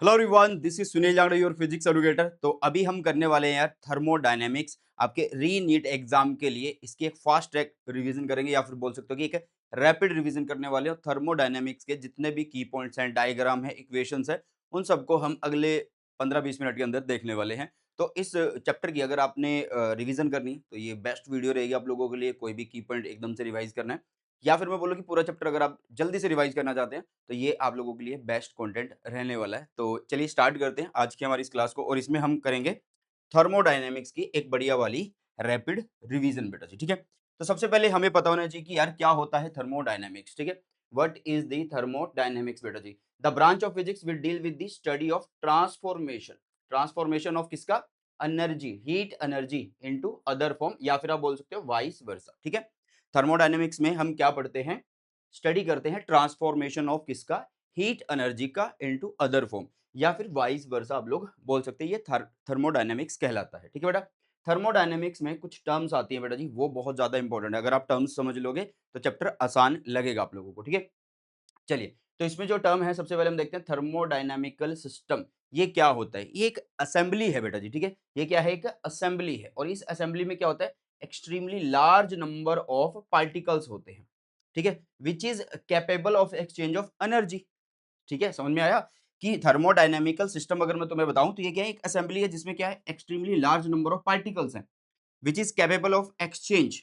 Hello everyone, this is Sunil Jangra, your physics educator. तो अभी हम करने वाले हैं यार थर्मोडायनेमिक्स। आपके री नीट एग्जाम के लिए इसकी एक फास्ट ट्रैक रिवीजन करेंगे, या फिर बोल सकते हो कि एक रैपिड रिवीजन करने वाले हो। थर्मोडायनेमिक्स के जितने भी की पॉइंट्स हैं, डायग्राम है, इक्वेशंस है, उन सबको हम अगले 15-20 मिनट के अंदर देखने वाले हैं। तो इस चैप्टर की अगर आपने रिवीजन करनी तो ये बेस्ट वीडियो रहेगी आप लोगों के लिए। कोई भी की पॉइंट एकदम से रिवाइज करना है, या फिर मैं बोलूँ कि पूरा चैप्टर अगर आप जल्दी से रिवाइज करना चाहते हैं, तो ये आप लोगों के लिए बेस्ट कंटेंट रहने वाला है। तो चलिए स्टार्ट करते हैं आज की हमारी इस क्लास को, और इसमें हम करेंगे थर्मोडायनेमिक्स की एक बढ़िया वाली रैपिड रिवीजन बेटा जी, ठीक है। तो सबसे पहले हमें पता होना चाहिए कि यार क्या होता है थर्मोडायनेमिक्स, ठीक है। व्हाट इज द थर्मोडायनेमिक्स बेटा जी? The branch of physics will deal with the study of transformation. Transformation of किसका? Energy, heat energy into other form, या फिर आप बोल सकते हो वाइस वर्सा, ठीक है। थर्मोडायनेमिक्स में हम क्या पढ़ते हैं? स्टडी करते हैं ट्रांसफॉर्मेशन ऑफ किसका? हीट एनर्जी का इनटू अदर फॉर्म, या फिर वाइस वर्सा आप लोग बोल सकते हैं। ये थर्मोडायनेमिक्स कहलाता है, ठीक है बेटा। थर्मोडायनेमिक्स में कुछ टर्म्स आती हैं बेटा जी, वो बहुत ज्यादा इंपॉर्टेंट है। अगर आप टर्म्स समझ लोगे तो चैप्टर आसान लगेगा आप लोगों को, ठीक है। चलिए, तो इसमें जो टर्म है सबसे पहले हम देखते हैं थर्मोडायनामिकल सिस्टम। ये क्या होता है? ये एक असेंबली है बेटा जी, ठीक है। ये क्या है? एक असेंबली है, और इस असेंबली में क्या होता है? Extremely large number of particles होते हैं, ठीक है, विच is capable of exchange of energy. ठीक है, समझ में आया कि थर्मोडायनामिकल सिस्टम अगर मैं तुम्हें बताऊं तो ये क्या है? एक असेंबली है जिसमें क्या है? Extremely large number of particles हैं, which is capable of exchange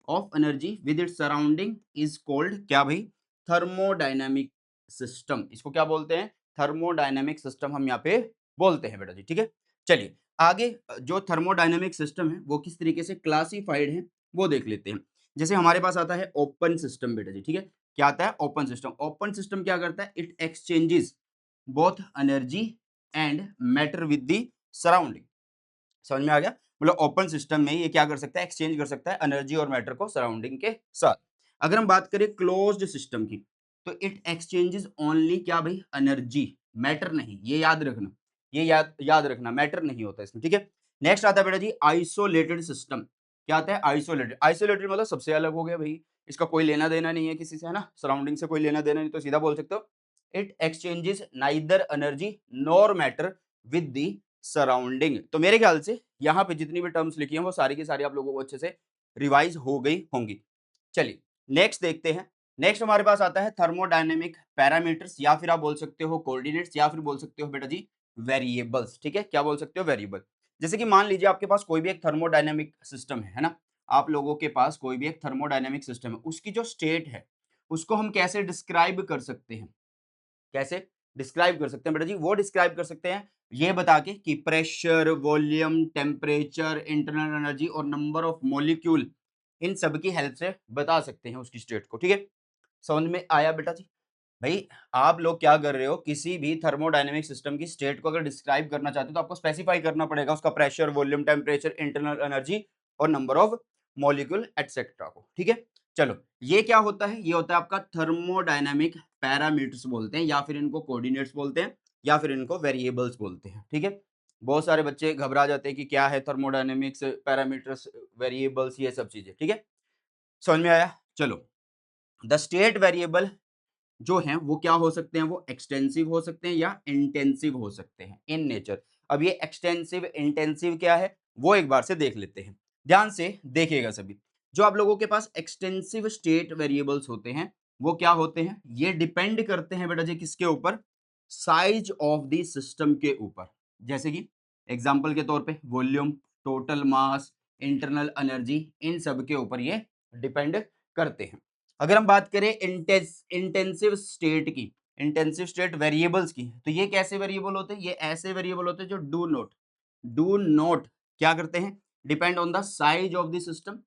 of energy with its surrounding is called क्या भाई? Thermodynamic system. इसको क्या बोलते हैं? थर्मोडायनामिक सिस्टम हम यहाँ पे बोलते हैं बेटा जी, ठीक है। चलिए आगे, जो थर्मोडायनामिक सिस्टम है वो किस तरीके से क्लासिफाइड है वो देख लेते हैं। जैसे हमारे पास आता है ओपन सिस्टम बेटा जी, ठीक है। क्या आता है? Open system. ओपन सिस्टम क्या करता है? It exchanges both energy and matter with the surrounding. समझ में आ गया? मतलब ओपन सिस्टम में ये क्या कर सकता है? एक्सचेंज कर सकता है एनर्जी और मैटर को सराउंडिंग के साथ। अगर हम बात करें क्लोज्ड सिस्टम की, तो इट एक्सचेंजेस ओनली क्या भाई? एनर्जी, मैटर नहीं। ये याद रखना, ये याद याद रखना, मैटर नहीं होता इसमें, ठीक है। नेक्स्ट आता है बेटा जी आइसोलेटेड सिस्टम। क्या आता है? आइसोलेटेड। आइसोलेटेड मतलब सबसे अलग हो गया भाई, इसका कोई लेना देना नहीं है किसी से, है ना, सराउंडिंग से कोई लेना देना नहीं, तो सीधा बोल सकते हो it exchanges neither energy nor matter with the surrounding. तो मेरे ख्याल से यहाँ पे जितनी भी टर्म्स लिखी हैं वो सारी की सारी आप लोगों को अच्छे से रिवाइज हो गई होंगी। चलिए नेक्स्ट देखते हैं। नेक्स्ट हमारे पास आता है थर्मोडायनेमिक पैरामीटर्स, या फिर आप बोल सकते हो कोऑर्डिनेट्स, या फिर बोल सकते हो बेटा जी वेरिएबल्स, ठीक है। क्या बोल सकते हो? वेरिएबल। जैसे कि मान लीजिए आपके पास कोई भी एक थर्मोडायनेमिक सिस्टम है ना। आप लोगों के पास कोई भी एक थर्मोडायनेमिक सिस्टम है, उसकी जो स्टेट है उसको हम कैसे डिस्क्राइब कर सकते हैं? कैसे डिस्क्राइब कर सकते हैं बेटा जी? वो डिस्क्राइब कर सकते हैं ये बता के कि pressure, volume, temperature, internal energy और नंबर ऑफ मॉलिक्यूल, इन सब की हेल्प से बता सकते हैं उसकी स्टेट को, ठीक है। समझ में आया बेटा जी? भाई आप लोग क्या कर रहे हो? किसी भी थर्मोडायनेमिक सिस्टम की स्टेट को अगर डिस्क्राइब करना चाहते हो तो आपको स्पेसिफाई करना पड़ेगा उसका pressure, volume, temperature, internal energy और नंबर ऑफ मॉलिक्यूल एटसेट्रा को, ठीक है। चलो, ये क्या होता है? ये होता है आपका थर्मोडायनामिक पैरामीटर्स बोलते हैं, या फिर इनको कोऑर्डिनेट्स बोलते हैं, या फिर इनको वेरिएबल्स बोलते हैं, ठीक है। बहुत सारे बच्चे घबरा जाते हैं कि क्या है थर्मोडायनेमिक्स, पैरामीटर्स, वेरिएबल्स, ये सब चीजें, ठीक है। समझ में आया? चलो, द स्टेट वेरिएबल जो हैं वो क्या हो सकते हैं? वो एक्सटेंसिव हो सकते हैं या इंटेंसिव हो सकते हैं इन नेचर। अब ये एक्सटेंसिव इंटेंसिव क्या है वो एक बार से देख लेते हैं। ध्यान से देखिएगा सभी। जो आप लोगों के पास एक्सटेंसिव स्टेट वेरिएबल्स होते हैं वो क्या होते हैं? ये डिपेंड करते हैं बेटा जी किसके ऊपर? साइज ऑफ द सिस्टम के ऊपर। जैसे कि एग्जांपल के तौर पे volume, total mass, internal energy, इन सब के ऊपर ये डिपेंड करते हैं। अगर हम बात करें इंटेंसिव स्टेट की, इंटेंसिव स्टेट वेरिएबल्स की, तो ये कैसे वेरिएबल होते हैं? ये ऐसे वेरिएबल होते हैं जो डू नॉट क्या करते हैं? Depend on the size of the system.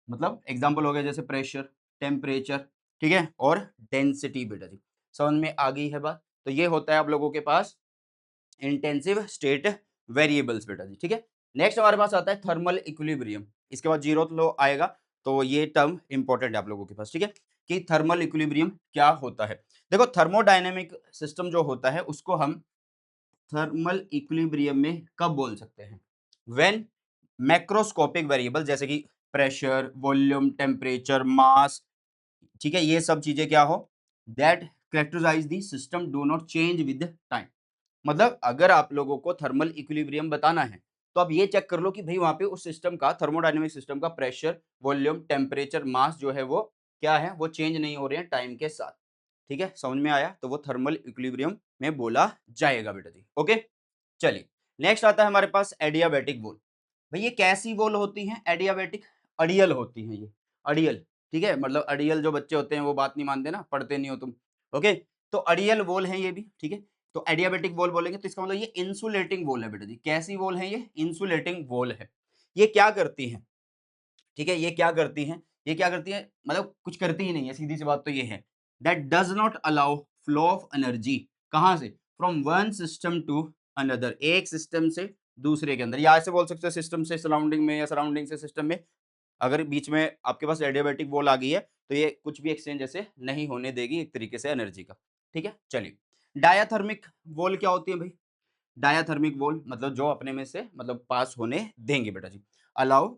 मतलब एग्जांपल हो गया जैसे प्रेशर, टेम्परेचर, ठीक है, और डेंसिटी बेटा जी। समझ में आ गई है बात? तो ये होता है आप लोगों के पास इंटेंसिव स्टेट वेरिएबल्स बेटा जी, ठीक है। नेक्स्ट हमारे पास आता है थर्मल इक्विलिब्रियम। इसके बाद जीरो लो आएगा, तो ये टर्म इंपॉर्टेंट है आप लोगों के पास, ठीक है, कि थर्मल इक्विलिब्रियम क्या होता है। देखो थर्मोडायनेमिक सिस्टम जो होता है उसको हम थर्मल इक्विलिब्रियम में कब बोल सकते हैं? व्हेन मैक्रोस्कोपिक वेरिएबल जैसे कि प्रेशर, वॉल्यूम, टेम्परेचर, मास, ठीक है, ये सब चीजें क्या हो? That characterize the system do not change with time. मतलब अगर आप लोगों को थर्मल इक्विलिब्रियम बताना है, तो आप ये चेक कर लो कि भई वहाँ पे उस सिस्टम का थर्मोडायनामिक सिस्टम का प्रेशर, वॉल्यूम, टेम्परेचर, मास जो है वो क्या है, वो चेंज नहीं हो रहे हैं टाइम के साथ। ठीक है? समझ में आया? तो वो थर्मल इक्विलिब्रियम में बोला जाएगा बेटा जी। ओके? चलिए, नेक्स्ट आता है हमारे पास एडियाबैटिक वॉल। भई ये कैसी वॉल होती हैं एडियाबैटिक? अड़ियल होती हैं ये, अड़ियल, ठीक है? मतलब अड़ियल जो बच्चे होते हैं वो बात नहीं मानते ना, पढ़ते नहीं हो तुम, ओके? तो अड़ियल वॉल है ये भी, ठीक है? तो एडियाबैटिक वॉल बोलेंगे तो इसका मतलब ये इंसुलेटिंग वॉल है बेटा जी। कैसी वॉल है ये? इंसुलेटिंग वॉल है। ये क्या करती हैं? ठीक है? ये क्या करती हैं? ये क्या करती हैं? मतलब कुछ करती ही नहीं है, सीधी सी बात तो ये है। That does not allow flow of energy कहाँ से? From one system to another, एक सिस्टम से दूसरे के अंदर, या ऐसे बोल सकते हो सिस्टम से सराउंडिंग में या सराउंडिंग से सिस्टम में। अगर बीच में आपके पास एडियाबैटिक वॉल आ गई है, तो ये कुछ भी एक्सचेंज ऐसे नहीं होने देगी एक तरीके से एनर्जी का। ठीक है? चलिए, डायाथर्मिक वॉल क्या होती है भई? डायाथर्मिक वॉल मतलब जो अपने में से मतलब पास होने देंगे बेटा जी। Allow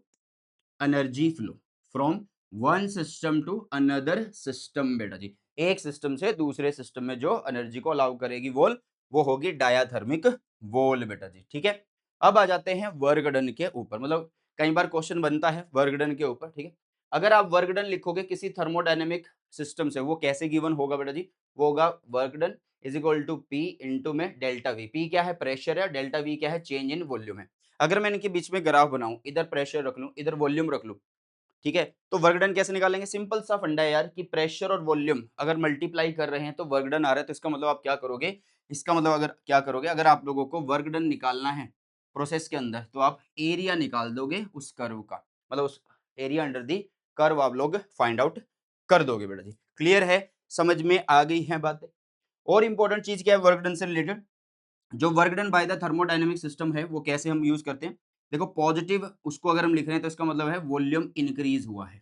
energy flow from one system to another system बेटा जी। एक सिस्टम से दूसरे सिस्टम में जो एनर्जी को अलाउ करेगी वॉल, वो होगी डायाथर्मिक वॉल बेटा जी। ठीक है? अब आ जाते हैं वर्क डन के ऊपर, मतलब कई बार क्वेश्चन बनता है वर्क डन के ऊपर। ठीक है? अगर आप वर्क डन लिखोगे किसी थर्मोडायनेमिक सिस्टम से, वो कैसे गिवन होगा बेटा जी? वो होगा work done is equal to P into में डेल्टा वी। पी क्या है? प्रेशर है। डेल्टा वी क्या है? चेंज इन वॉल्यूम है। अगर मैं इनके बीच में ग्राफ बनाऊं, इधर प्रेशर रख लूं, इधर वॉल्यूम रख लूं, ठीक है? तो वर्क डन कैसे निकालेंगे? सिंपल सा फंडा है यार कि प्रेशर और वॉल्यूम अगर मल्टीप्लाई कर रहे हैं तो वर्क डन आ रहा है, तो इसका मतलब आप क्या करोगे? इसका मतलब अगर क्या करोगे, अगर आप लोगों को वर्क डन निकालना है प्रोसेस के अंदर, तो आप एरिया निकाल दोगे उस कर्व का, मतलब उस एरिया अंडर दी कर्व आप लोग फाइंड आउट कर दोगे बेटा जी। क्लियर है? समझ में आ गई है बातें? और इंपॉर्टेंट चीज क्या है वर्क डन से रिलेटेड? जो work done by the thermodynamic system है वो कैसे हम यूज करते हैं? देखो, पॉजिटिव उसको अगर हम लिख रहे हैं तो इसका मतलब है वॉल्यूम इंक्रीज हुआ है,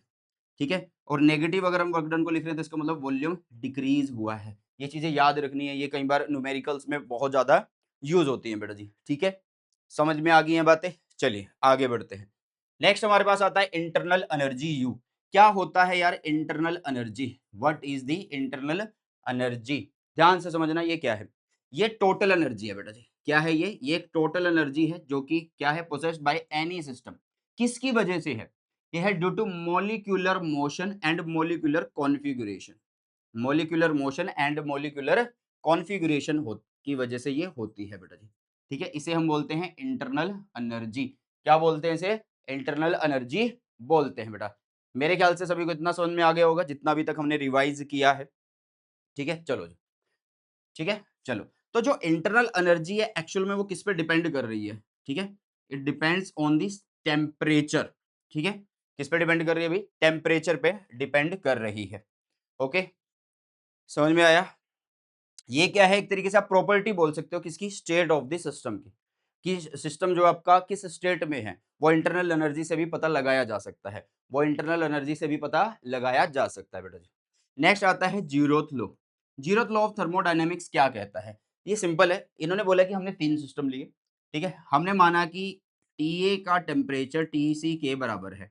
ठीक है? और नेगेटिव अगर हम वर्क डन को लिख रहे हैं तो इसका मतलब वॉल्यूम डिक्रीज हुआ है। ये चीजें याद रखनी है, ये कई बार न्यूमेरिकल्स में बहुत ज्यादा यूज होती हैं बेटा जी। ठीक है? समझ में आ गई हैं बातें? चलिए आगे बढ़ते हैं। नेक्स्ट हमारे पास आता है इंटरनल एनर्जी यू। क्या होता है यार internal energy? What is the internal energy? ध्यान से समझना, ये क्या है? ये टोटल एनर्जी है बेटा जी। क्या है ये एक टोटल एनर्जी है जो कि क्या है? Possessed by any system. किसकी वजह से है? ये है due to molecular motion and molecular configuration. Molecular motion and molecular configuration हो की वजह से ये होती है बेटा जी। ठीक है? इसे हम बोलते हैं इंटरनल एनर्जी। क्या बोलते हैं इसे? इंटरनल एनर्जी बोलते हैं बेटा। मेरे ख्याल से सभी को इतना समझ में आ गया होगा जितना अभी तक हमने रिवाइज़ किया है। ठीक है? चलो जी। ठीक है? चलो। तो जो इंटरनल एनर्जी है एक्चुअल में वो किस पे डिपेंड कर रही है? ठीक है? It depends on this temperature. ठीक है? किस पे डिपेंड कर रही है भाई? टेम्परेचर पे डिपेंड कर रही है। ओके? समझ में आया? ये क्या है? एक तरीके से आप प्रॉपर्टी बोल सकते हो किसकी? स्टेट ऑफ द सिस्टम की। कि सिस्टम जो आपका किस स्टेट में है, वो इंटरनल एनर्जी से भी पता लगाया जा सकता है। वो इंटरनल एनर्जी से भी पता लगाया जा सकता है बेटा जी। नेक्स्ट आता है zeroth law. Zeroth law of thermodynamics क्या कहता है? ये सिंपल है। इन्होंने बोला कि हमने 3 सिस्टम लिए, ठीक है? हमने माना कि टीए का टेम्परेचर टीसी के बराबर है।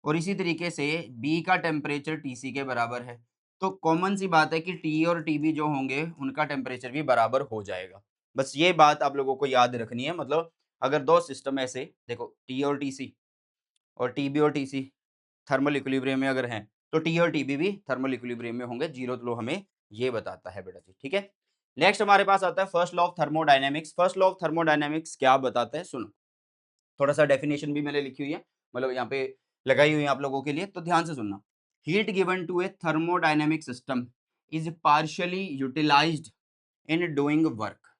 और इसी तरीके से बी का टेम्परेचर टीसी के बराबर है। तो कॉमन सी बात है कि टी और टीबी जो होंगे उनका टेम्परेचर भी बराबर हो जाएगा। बस ये बात आप लोगों को याद रखनी है। मतलब अगर 2 सिस्टम ऐसे देखो, टी और टीसी और टीबी और टीसी थर्मल इक्विलिब्रियम में अगर हैं, तो टी और टीबी भी थर्मल इक्विलिब्रियम में होंगे। जीरोथ लॉ हमें ये बताता है बेटा जी। ठीक है? नेक्स्ट हमारे पास आता है first law of thermodynamics. First law of thermodynamics क्या बताता है? सुनो। थोड़ा-सा डेफिनेशन भी मैंने लिखी हुई है, मतलब यहाँ पे लगाई हुई है आप लोगों के लिए, तो ध्यान से सुनना। Heat given to a thermodynamic system is partially utilised in doing work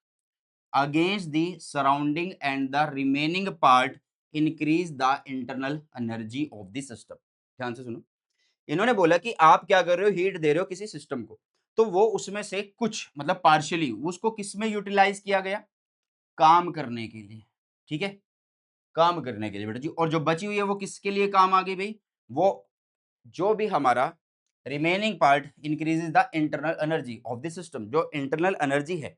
against the surrounding and the remaining part increase the internal energy of the system. ध्यान से सुनो। इन्होंने बोला कि आप क्या कर रहे हो? हीट दे रहे हो किसी सिस्टम को, तो वो उसमें से कुछ मतलब पार्शियली उसको किस में यूटिलाइज किया गया? काम करने के लिए। ठीक है? काम करने के लिए बेटा जी। और जो बची हुई है वो किसके लिए काम आ गई भाई? वो जो भी हमारा remaining part increases the internal energy of the system, जो इंटरनल एनर्जी है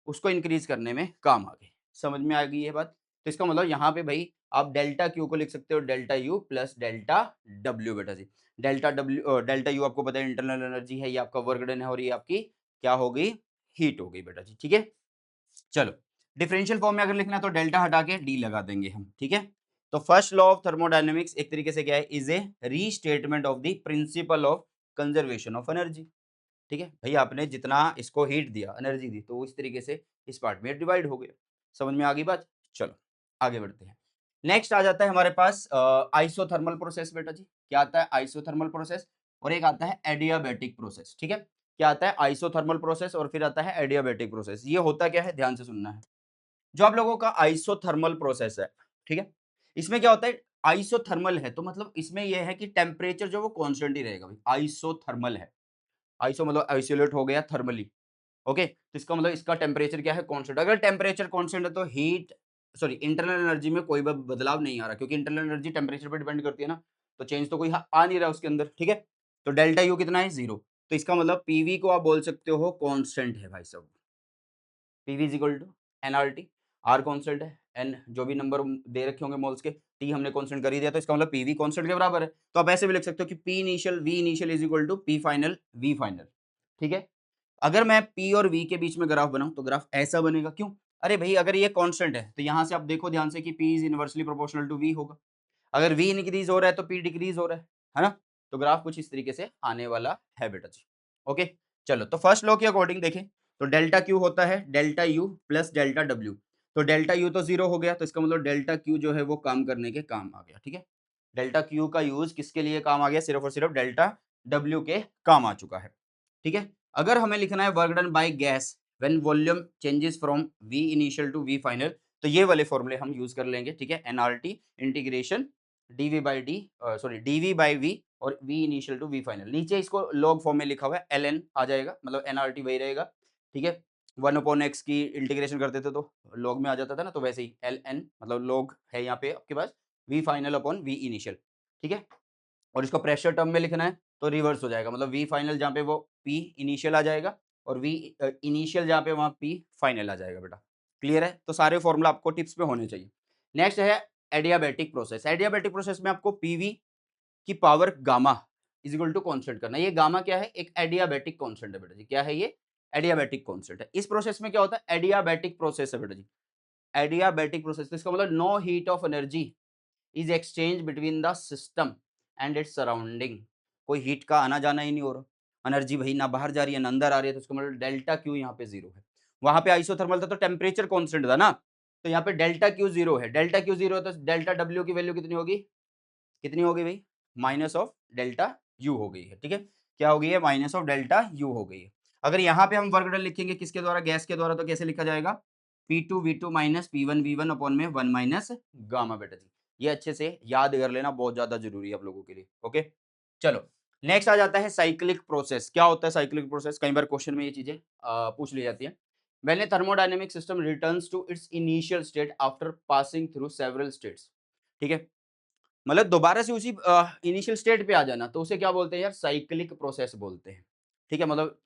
उसको इंक्रीज करने में काम आ गई। समझ में आ गई ये बात? तो इसका मतलब यहाँ पे भाई आप डेल्टा क्यू को लिख सकते हो delta U plus delta W बेटा जी। डेल्टा डब्ल्यू डेल्टा यू आपको पता है इंटरनल एनर्जी है, ये आपका वर्क डन है, और ये आपकी क्या हो गई? हीट हो गई बेटा जी। ठीक है? चलो, डिफरेंशियल फॉर्म में अगर लिखना है तो डेल्टा हटा के डी लगा देंगे हम, ठीक है। तो फर्स्ट लॉ ऑफ थर्मोडायनेमिक्स एक तरीके से क्या है, is a restatement of the principle of conservation of energy, ठीक है। भाई आपने जितना इसको हीट दिया, एनर्जी दी, तो इस तरीके से इस पार्ट में डिवाइड हो गया। समझ में आ गई बात? चलो आगे बढ़ते हैं। नेक्स्ट आ जाता है हमारे पास आइसोथर्मल प्रोसेस। बेटा जी क्या आता है? आइसोथर्मल प्रोसेस, और एक आता है एडियाबैटिक प्रोसेस, ठीक है। क्या आता है? आइसोथर्मल प्रोसेस, और फिर आता है एडियाबैटिक प्रोसेस। ये होता क्या है, ध्यान से सुनना है। जो आप लोगों का आइसोथर्मल प्रोसेस है, ठीक है, इसमें क्या होता है, आइसोथर्मल है तो मतलब इसमें यह है कि टेम्परेचर जो वो कांस्टेंट ही रहेगा भाई। आइसोथर्मल है, आइसो मतलब आइसोलेट हो गया थर्मली, ओके, तो इसका मतलब इसका टेम्परेचर क्या है, कांस्टेंट। अगर टेम्परेचर कांस्टेंट है तो हीट सॉरी इंटरनल एनर्जी में कोई बदलाव नहीं आ रहा, क्योंकि इंटरनल एनर्जी टेम्परेचर पर डिपेंड करती है ना, तो चेंज तो कोई आ नहीं रहा उसके अंदर, ठीक है। तो डेल्टा यू कितना है, 0। तो इसका मतलब पीवी को आप बोल सकते हो कांस्टेंट है भाई साहब। PV is equal to NRT, R constant है, एन जो भी नंबर दे रखे होंगे मोल्स के, टी हमने कांस्टेंट कर ही दिया, तो इसका मतलब पीवी कांस्टेंट के बराबर है। तो आप ऐसे भी लिख सकते हो कि P initial V initial is equal to P final V final, ठीक है। अगर मैं P और V के बीच में ग्राफ बनाऊं तो ग्राफ ऐसा बनेगा, क्यों? अरे भाई अगर ये कांस्टेंट है तो यहां से आप देखो ध्यान से कि P is inversely proportional to V होगा। अगर V इंक्रीज हो रहा है तो P डिक्रीज हो रहा है ना? तो ग्राफ कुछ इस तरीके से आने वाला है बेटा जी। ओके, चलो तो फर्स्ट लॉ के अकॉर्डिंग देखें तो डेल्टा Q होता है delta U plus delta W। तो डेल्टा U तो 0 हो गया, तो इसका मतलब डेल्टा Q जो है वो काम करने के काम आ गया, ठीक है। डेल्टा Q का यूज किसके लिए काम आ गया? सिर्फ और सिर्फ डेल्टा W के काम आ चुका है, ठीक है। अगर हमें लिखना है work done by gas when volume changes from V initial to V final, तो ये वाले फॉर्मूले हम यूज कर लेंगे, ठीक है। NRT integration dV by D sorry dV by V और V initial to V final. नीचे इसको लॉग फॉर्म में लिखा हुआ है, एल आ जाएगा, मतलब एनआरटी वही रहेगा, ठीक है। 1/x की इंटीग्रेशन करते थे तो लॉग में आ जाता था ना, तो वैसे ही एल एन मतलब लॉग है यहाँ पे आपके पास V final upon V initial, ठीक है। और इसको प्रेशर टर्म में लिखना है तो रिवर्स हो जाएगा, मतलब वी फाइनल जहाँ पे वो पी इनिशियल आ जाएगा और वी इनिशियल जहाँ पे वहाँ पी फाइनल आ जाएगा बेटा। क्लियर है? तो सारे फॉर्मूला आपको टिप्स पे होने चाहिए। नेक्स्ट है एडियाबैटिक प्रोसेस। एडियाबैटिक प्रोसेस में आपको पीवी की power gamma is equal to constant करना है। ये गामा क्या है? एक एडियाबैटिक कॉन्स्टेंट है बेटा जी। क्या है ये? एडियाबैटिक कॉन्स्टेंट है। इस प्रोसेस में क्या होता है? एडियाबैटिक प्रोसेस है बेटा जी। एडियाबैटिक प्रोसेस, तो इसका मतलब no heat of energy is exchange between the system and its surrounding. कोई हीट का आना जाना ही नहीं हो रहा, एनर्जी वही ना बाहर जा रही है ना अंदर आ रही है, तो उसका मतलब डेल्टा क्यू यहाँ पे 0 है। वहां पे आइसोथर्मल था तो टेम्परेचर कांस्टेंट था ना, तो यहाँ पे डेल्टा क्यू 0 है। डेल्टा क्यू 0 है तो डेल्टा डब्ल्यू की वैल्यू कितनी होगी? कितनी होगी भाई? माइनस ऑफ डेल्टा यू हो गई है, ठीक है। क्या हो गई है? माइनस ऑफ डेल्टा यू हो गई है। अगर यहाँ पे हम वर्क डन लिखेंगे किसके द्वारा? गैस के द्वारा, तो कैसे लिखा जाएगा? P2 V2 minus P1 V1 upon में 1 माइनस गामा बेटा जी। ये अच्छे से याद कर लेना, बहुत ज्यादा जरूरी है आप लोगों के लिए। ओके, चलो नेक्स्ट आ जाता है साइक्लिक प्रोसेस। क्या होता है साइक्लिक प्रोसेस? कई बार क्वेश्चन में ये चीजें पूछ ली जाती है। When a thermodynamic system returns to its initial state after passing through several states, ठीक है, मतलब दोबारा से उसी इनिशियल स्टेट पे आ जाना, तो उसे क्या बोलते हैं यार? साइक्लिक प्रोसेस बोलते हैं, ठीक है। मतलब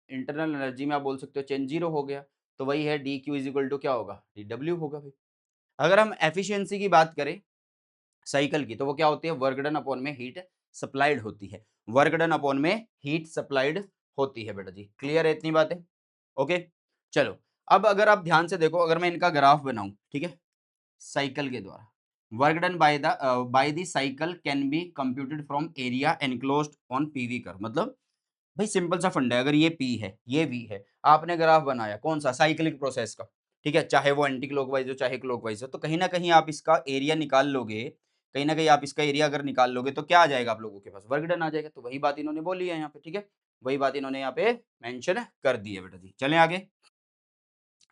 इंटरनल एनर्जी में आप बोल सकते हो चेंज 0 हो गया, तो वही है D Q is equal to क्या होगा? डी डब्ल्यू होगा भाई। अगर हम एफिशिएंसी की बात करें साइकिल की, तो वो क्या होती है? वर्क डन अपॉन में हीट सप्लाइड होती है। वर्क डन अपॉन में हीट सप्लाइड होती है बेटा जी। क्लियर है इतनी बातें? ओके, चलो अब अगर आप ध्यान से देखो, अगर मैं इनका ग्राफ बनाऊं, ठीक है, साइकिल के द्वारा, work done by the cycle can be computed from area enclosed on PV curve. मतलब भाई सिंपल सा फंडा है, अगर ये पी है ये वी है, आपने ग्राफ बनाया कौन सा? साइक्लिक प्रोसेस का, ठीक है, चाहे वो एंटी क्लॉकवाइज हो चाहे क्लॉकवाइज हो, तो कहीं ना कहीं आप इसका एरिया निकाल लोगे, कहीं ना कहीं आप इसका एरिया अगर निकाल लोगे तो क्या आ जाएगा आप लोगों के पास? वर्क डन आ जाएगा। तो वही बात इन्होंने बोली है यहाँ पे, ठीक है, वही बात इन्होंने यहाँ पे मेंशन कर दी है बेटा जी। चलें आगे,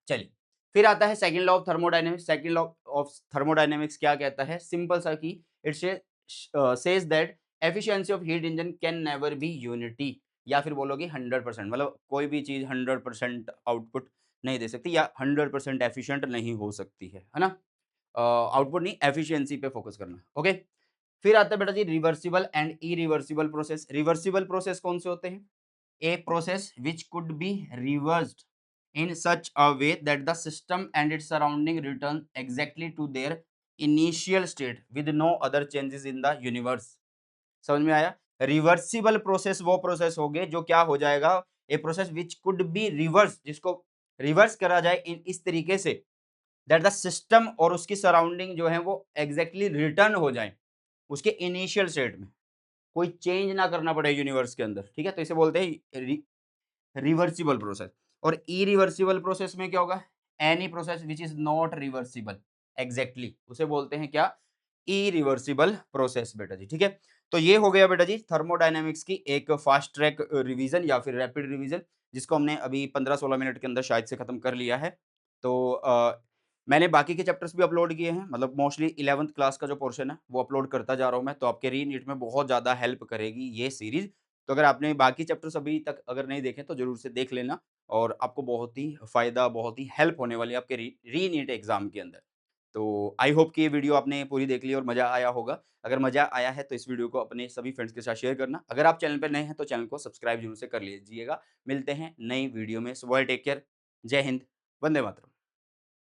चलिए फिर आता है second law of thermodynamics. Second law of thermodynamics क्या कहता है? सिंपल सा कि it says that efficiency of heat engine can never be unity, या फिर बोलोगे 100%, मतलब कोई भी चीज 100% आउटपुट नहीं दे सकती या 100% एफिशिएंट नहीं हो सकती है ना। आउटपुट नहीं, एफिशिएंसी पे फोकस करना। ओके, फिर आता है बेटा जी reversible and irreversible process. Reversible process कौन से होते हैं? A process which could be reversed in such a way that the system and its surrounding return exactly to their initial state with no other changes in the universe। समझ में आया? Reversible process वो process हो गए जो क्या हो जाएगा? A process which could be reverse, जिसको रिवर्स करा जाए इन इस तरीके से दैट द सिस्टम और उसकी सराउंडिंग जो है वो एग्ज़ैक्टली रिटर्न हो जाएँ, उसके इनिशियल स्टेट में। कोई चेंज ना करना पड़े यूनिवर्स के अंदर, ठीक है? तो इसे बोलते हैं रिवर्सिबल प्रोसेस। और इरिवर्सिबल प्रोसेस में क्या होगा? Any process which is not reversible, exactly उसे बोलते हैं क्या? इरिवर्सिबल प्रोसेस बेटा जी, ठीक है? तो ये हो गया बेटा जी थर्मोडायनामिक्स की एक फास्ट ट्रैक रिवीजन या फिर रैपिड रिवीजन, जिसको हमने अभी 15-16 मिनट के अंदर शायद से खत्म कर लिया है। तो मैंने बाकी के चैप्टर्स भी अपलोड किए हैं, मतलब मोस्टली 11th क्लास का जो पोर्शन है वो अपलोड करता जा रहा हूँ मैं, तो आपके रीनीट में बहुत ज़्यादा हेल्प करेगी ये सीरीज़। तो अगर आपने बाकी चैप्टर्स अभी तक अगर नहीं देखे तो ज़रूर से देख लेना, और आपको बहुत ही फ़ायदा, बहुत ही हेल्प होने वाली है आपके रीनीट एग्ज़ाम के अंदर। तो आई होप कि ये वीडियो आपने पूरी देख ली और मज़ा आया होगा। अगर मज़ा आया है तो इस वीडियो को अपने सभी फ्रेंड्स के साथ शेयर करना। अगर आप चैनल पे नए हैं तो चैनल को सब्सक्राइब ज़रूर से कर लीजिएगा। मिलते हैं नई वीडियो में। सो बाय, टेक केयर। जय हिंद, वंदे मातरम।